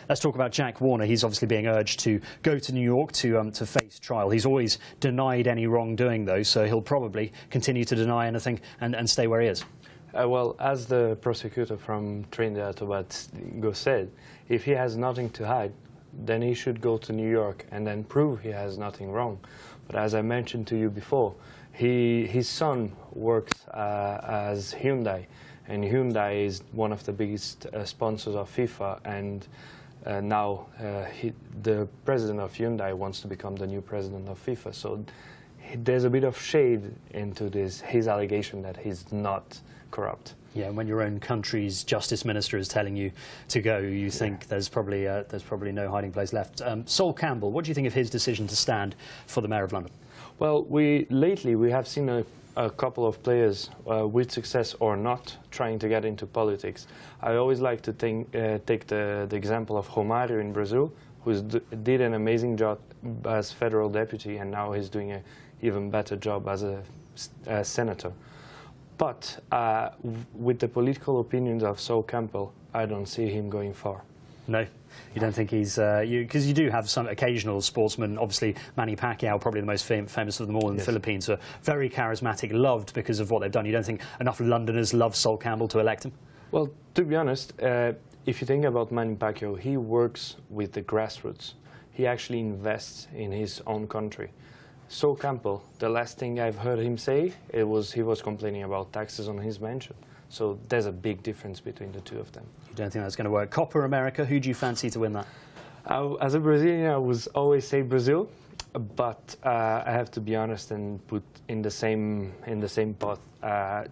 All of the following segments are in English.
Let's talk about Jack Warner. He's obviously being urged to go to New York to face trial. He's always denied any wrongdoing, though, so he'll probably continue to deny anything and stay where he is. Well, as the prosecutor from Trinidad and Tobago said, if he has nothing to hide, then he should go to New York and then prove he has nothing wrong. But as I mentioned to you before, his son works as Hyundai, and Hyundai is one of the biggest sponsors of FIFA, and now the president of Hyundai wants to become the new president of FIFA. So there's a bit of shade into his allegation that he's not corrupt. Yeah, and when your own country's justice minister is telling you to go, you think there's probably no hiding place left. Sol Campbell, what do you think of his decision to stand for the Mayor of London? Well, lately we have seen a couple of players, with success or not, trying to get into politics. I always like to take the example of Romário in Brazil, who did an amazing job as federal deputy, and now he's doing an even better job as a senator. But with the political opinions of Sol Campbell, I don't see him going far. No, you don't think he's because you do have some occasional sportsmen. Obviously, Manny Pacquiao, probably the most famous of them all in the Philippines, are very charismatic, loved because of what they've done. You don't think enough Londoners love Sol Campbell to elect him? Well, to be honest, if you think about Manny Pacquiao, he works with the grassroots. He actually invests in his own country. Sol Campbell, the last thing I've heard him say, he was complaining about taxes on his mansion. So there's a big difference between the two of them. You don't think that's going to work? Copa America, who do you fancy to win that? As a Brazilian, I would always say Brazil, but I have to be honest and put in the same pot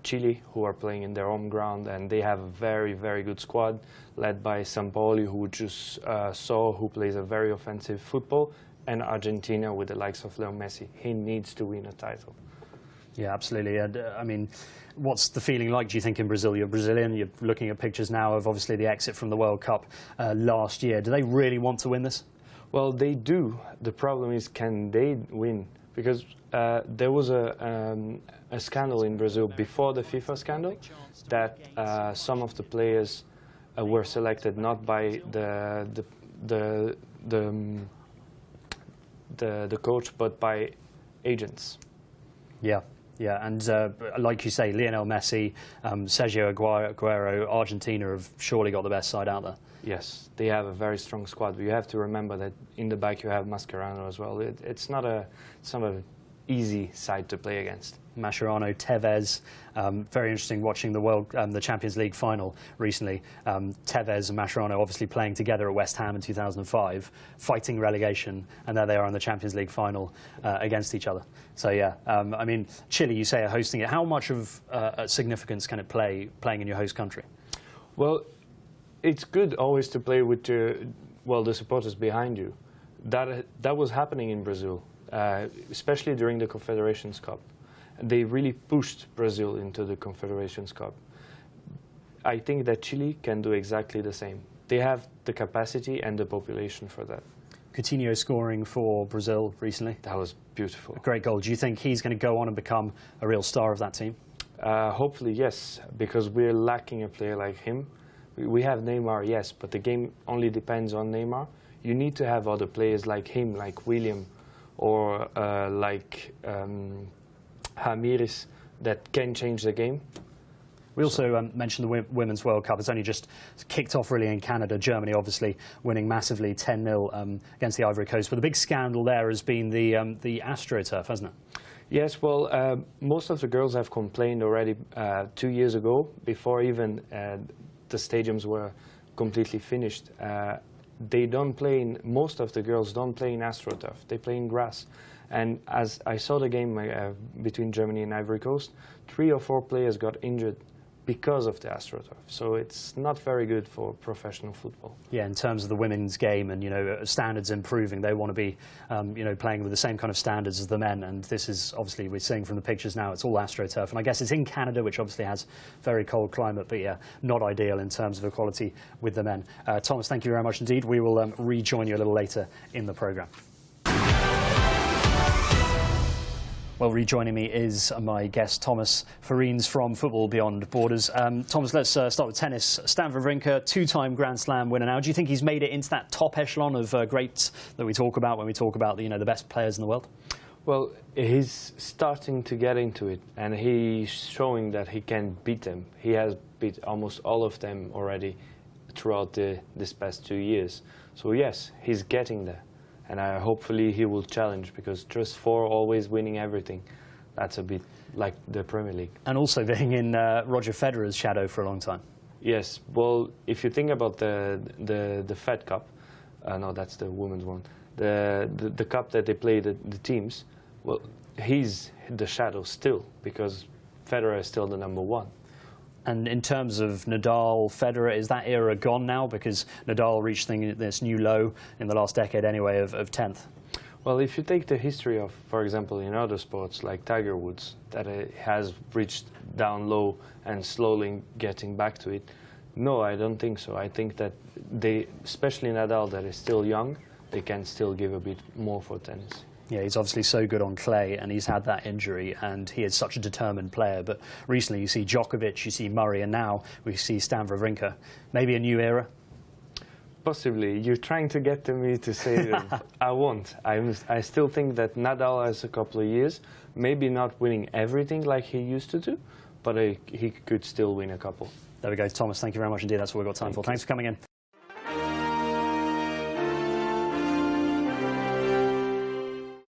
Chile, who are playing in their home ground, and they have a very, very good squad led by Sampaoli, who just saw, who plays a very offensive football, and Argentina with the likes of Leo Messi. He needs to win a title. Yeah, absolutely. And I mean, what's the feeling like, do you think, in Brazil? You're Brazilian, you're looking at pictures now of obviously the exit from the World Cup last year. Do they really want to win this? Well, they do. The problem is, can they win? Because there was a scandal in Brazil before the FIFA scandal that some of the players were selected not by the coach, but by agents. Yeah. Yeah, and like you say, Lionel Messi, Sergio Aguero, Argentina have surely got the best side out there. Yes, they have a very strong squad, but you have to remember that in the back you have Mascherano as well. It's not an easy side to play against. Mascherano, Tevez, very interesting watching the Champions League final recently. Tevez and Mascherano obviously playing together at West Ham in 2005, fighting relegation, and there they are in the Champions League final against each other. So yeah, I mean, Chile, you say, are hosting it. How much of significance can it play playing in your host country? Well, it's good always to play with the supporters behind you. That was happening in Brazil, especially during the Confederations Cup. They really pushed Brazil into the Confederations Cup. I think that Chile can do exactly the same. They have the capacity and the population for that. Coutinho scoring for Brazil recently. That was beautiful. A great goal. Do you think he's going to go on and become a real star of that team? Hopefully, yes, because we're lacking a player like him. We have Neymar, yes, but the game only depends on Neymar. You need to have other players like him, like William, or like Ramires, that can change the game. We also mentioned the Women's World Cup. It's only just kicked off really in Canada. Germany obviously winning massively 10-0 against the Ivory Coast. But the big scandal there has been the AstroTurf, hasn't it? Yes, well, most of the girls have complained already 2 years ago, before even the stadiums were completely finished. They don't play in, most of the girls don't play in AstroTurf. They play in grass. And as I saw the game between Germany and Ivory Coast, 3 or 4 players got injured because of the AstroTurf. So it's not very good for professional football. Yeah, in terms of the women's game and, standards improving, they want to be, playing with the same kind of standards as the men. And this is, obviously, we're seeing from the pictures now, it's all AstroTurf. And I guess it's in Canada, which obviously has very cold climate, but yeah, not ideal in terms of equality with the men. Thomas, thank you very much indeed. We will rejoin you a little later in the programme. Well, rejoining me is my guest, Thomas Farines from Football Beyond Borders. Thomas, let's start with tennis. Stan Wawrinka, two-time Grand Slam winner now. Do you think he's made it into that top echelon of greats that we talk about when we talk about the best players in the world? Well, he's starting to get into it, and he's showing that he can beat them. He has beat almost all of them already throughout this past 2 years. So yes, he's getting there. And hopefully he will challenge, because just for always winning everything, that's a bit like the Premier League. And also being in Roger Federer's shadow for a long time. Yes, well, if you think about the Fed Cup, no, that's the women's one, the cup that they play the teams, well, he's the shadow still, because Federer is still the #1. And in terms of Nadal, Federer, is that era gone now? Because Nadal reached this new low in the last decade anyway of 10th. Well, if you take the history of, for example, in other sports like Tiger Woods, that has reached down low and slowly getting back to it, no, I don't think so. I think that they, especially Nadal, that is still young, they can still give a bit more for tennis. Yeah, he's obviously so good on clay, and he's had that injury, and he is such a determined player. But recently you see Djokovic, you see Murray, and now we see Stan Wawrinka. Maybe a new era? Possibly. You're trying to get to me to say that. I won't. I still think that Nadal has a couple of years, maybe not winning everything like he used to do, but he could still win a couple. There we go, Thomas. Thank you very much indeed. That's what we've got time for. Thanks for coming in.